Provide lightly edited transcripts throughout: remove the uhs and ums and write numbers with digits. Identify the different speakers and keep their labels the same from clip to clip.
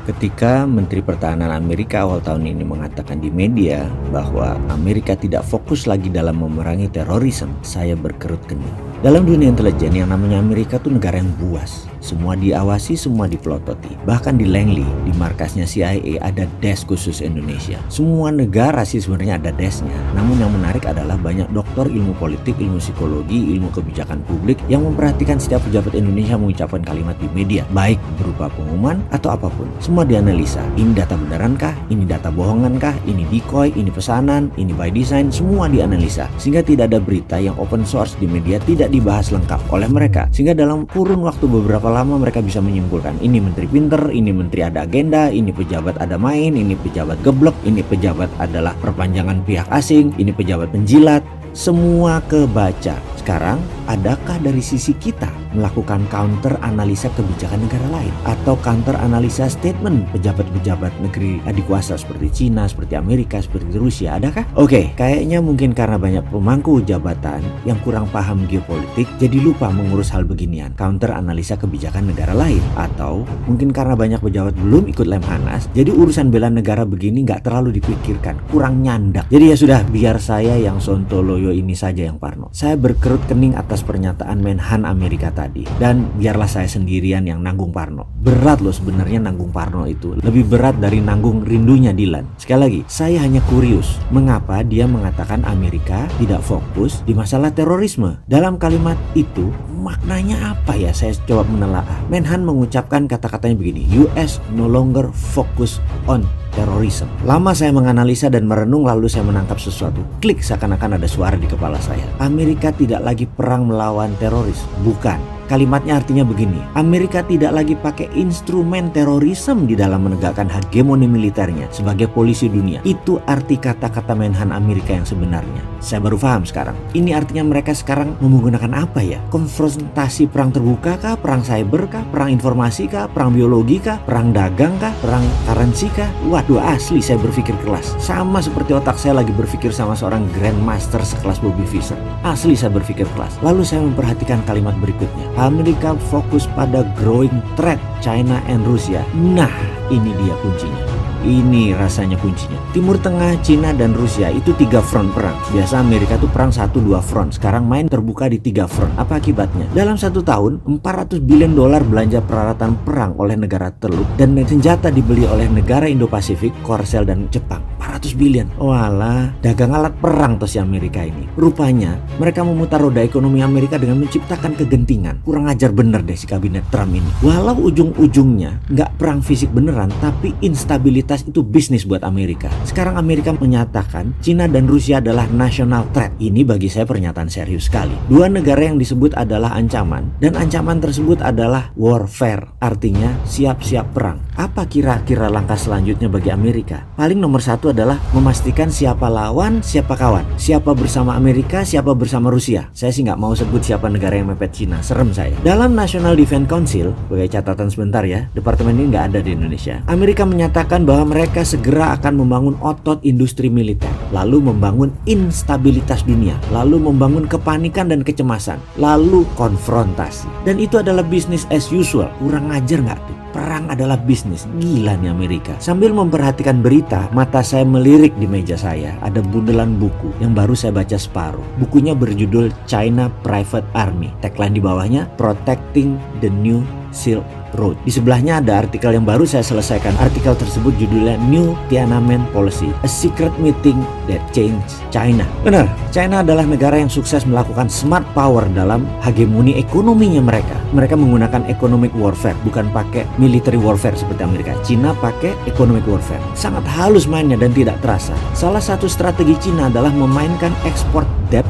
Speaker 1: Ketika Menteri Pertahanan Amerika awal tahun ini mengatakan di media bahwa Amerika tidak fokus lagi dalam memerangi terorisme, saya berkerut kening. Dalam dunia intelijen yang namanya Amerika tuh negara yang buas. Semua diawasi, semua dipelototi. Bahkan di Langley, di markasnya CIA ada desk khusus Indonesia. Semua negara sih sebenarnya ada desknya. Namun yang menarik adalah banyak doktor ilmu politik, ilmu psikologi, ilmu kebijakan publik yang memperhatikan setiap pejabat Indonesia mengucapkan kalimat di media, baik berupa pengumuman atau apapun. Semua dianalisa. Ini data benarankah? Ini data bohongankah? Ini decoy? Ini pesanan? Ini by design? Semua dianalisa. Sehingga tidak ada berita yang open source di media tidak dibahas lengkap oleh mereka. Sehingga dalam kurun waktu beberapa lama mereka bisa menyimpulkan ini menteri pinter, ini menteri ada agenda, ini pejabat ada main, ini pejabat geblek, ini pejabat adalah perpanjangan pihak asing, ini pejabat penjilat. Semua kebaca. Sekarang, adakah dari sisi kita melakukan counter analisa kebijakan negara lain? Atau counter analisa statement pejabat-pejabat negeri adikuasa seperti Cina, seperti Amerika, seperti Rusia? Adakah? Oke, kayaknya mungkin karena banyak pemangku jabatan yang kurang paham geopolitik, jadi lupa mengurus hal beginian. Counter analisa kebijakan negara lain. Atau mungkin karena banyak pejabat belum ikut Lemhanas, jadi urusan bela negara begini nggak terlalu dipikirkan, kurang nyandak. Jadi ya sudah, biar saya yang sontoloyo ini saja yang parno. Saya berkerut kening atas pernyataan Menhan Amerika tadi, dan biarlah saya sendirian yang nanggung parno. Berat loh sebenarnya nanggung parno itu, lebih berat dari nanggung rindunya Dilan. Sekali lagi, saya hanya kurius mengapa dia mengatakan Amerika tidak fokus di masalah terorisme. Dalam kalimat itu maknanya apa ya? Saya coba menelaah. Menhan mengucapkan kata-katanya begini, US no longer focus on terorisme. Lama saya menganalisa dan merenung, lalu saya menangkap sesuatu. Klik, seakan-akan ada suara di kepala saya. Amerika tidak lagi perang melawan teroris. Bukan. Kalimatnya artinya begini, Amerika tidak lagi pakai instrumen terorisme di dalam menegakkan hegemoni militernya sebagai polisi dunia. Itu arti kata-kata Menhan Amerika yang sebenarnya. Saya baru paham sekarang. Ini artinya mereka sekarang menggunakan apa ya? Konfrontasi perang terbuka kah? Perang cyber kah? Perang informasi kah? Perang biologi kah? Perang dagang kah? Perang currency kah? Waduh, asli saya berpikir kelas. Sama seperti otak saya lagi berpikir sama seorang grandmaster sekelas Bobby Fischer. Asli saya berpikir kelas. Lalu saya memperhatikan kalimat berikutnya. Amerika fokus pada growing threat China and Rusia. Nah, ini dia kuncinya. Ini rasanya kuncinya. Timur Tengah, Cina, dan Rusia itu 3 front perang. Biasa Amerika tuh perang 1-2 front. Sekarang main terbuka di 3 front. Apa akibatnya? Dalam 1 tahun, $400 billion belanja peralatan perang oleh negara teluk, dan senjata dibeli oleh negara Indo-Pasifik, Korsel, dan Jepang. 400 billion. Walah, dagang alat perang tuh si Amerika ini. Rupanya, mereka memutar roda ekonomi Amerika dengan menciptakan kegentingan. Kurang ajar bener deh si kabinet Trump ini. Walau ujung-ujungnya nggak perang fisik beneran, tapi instabilitas itu bisnis buat Amerika. Sekarang Amerika menyatakan Cina dan Rusia adalah national threat. Ini bagi saya pernyataan serius sekali. 2 negara yang disebut adalah ancaman, dan ancaman tersebut adalah warfare. Artinya siap-siap perang. Apa kira-kira langkah selanjutnya bagi Amerika? Paling nomor 1 adalah memastikan siapa lawan, siapa kawan. Siapa bersama Amerika, siapa bersama Rusia. Saya sih nggak mau sebut siapa negara yang mepet Cina. Serem saya. Dalam National Defense Council, sebagai catatan sebentar ya, departemen ini nggak ada di Indonesia. Amerika menyatakan bahwa mereka segera akan membangun otot industri militer, lalu membangun instabilitas dunia, lalu membangun kepanikan dan kecemasan, lalu konfrontasi. Dan itu adalah business as usual. Kurang ajar nggak tuh? Perang adalah bisnis. Gila nih Amerika. Sambil memperhatikan berita, mata saya melirik di meja saya. Ada bundelan buku yang baru saya baca separuh. Bukunya berjudul China Private Army. Tagline di bawahnya, Protecting the New Silk Road. Di sebelahnya ada artikel yang baru saya selesaikan. Artikel tersebut judulnya New Tiananmen Policy, A Secret Meeting That Changed China. Benar, China adalah negara yang sukses melakukan smart power dalam hegemoni ekonominya mereka. Mereka menggunakan economic warfare, bukan pakai military warfare seperti Amerika. China pakai economic warfare. Sangat halus mainnya dan tidak terasa. Salah satu strategi China adalah memainkan export debt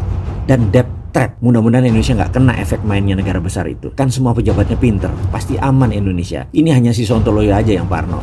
Speaker 1: dan debt trap. Mudah-mudahan Indonesia nggak kena efek mainnya negara besar itu. Kan semua pejabatnya pinter, pasti aman Indonesia. Ini hanya si Sontoloyo aja yang parno.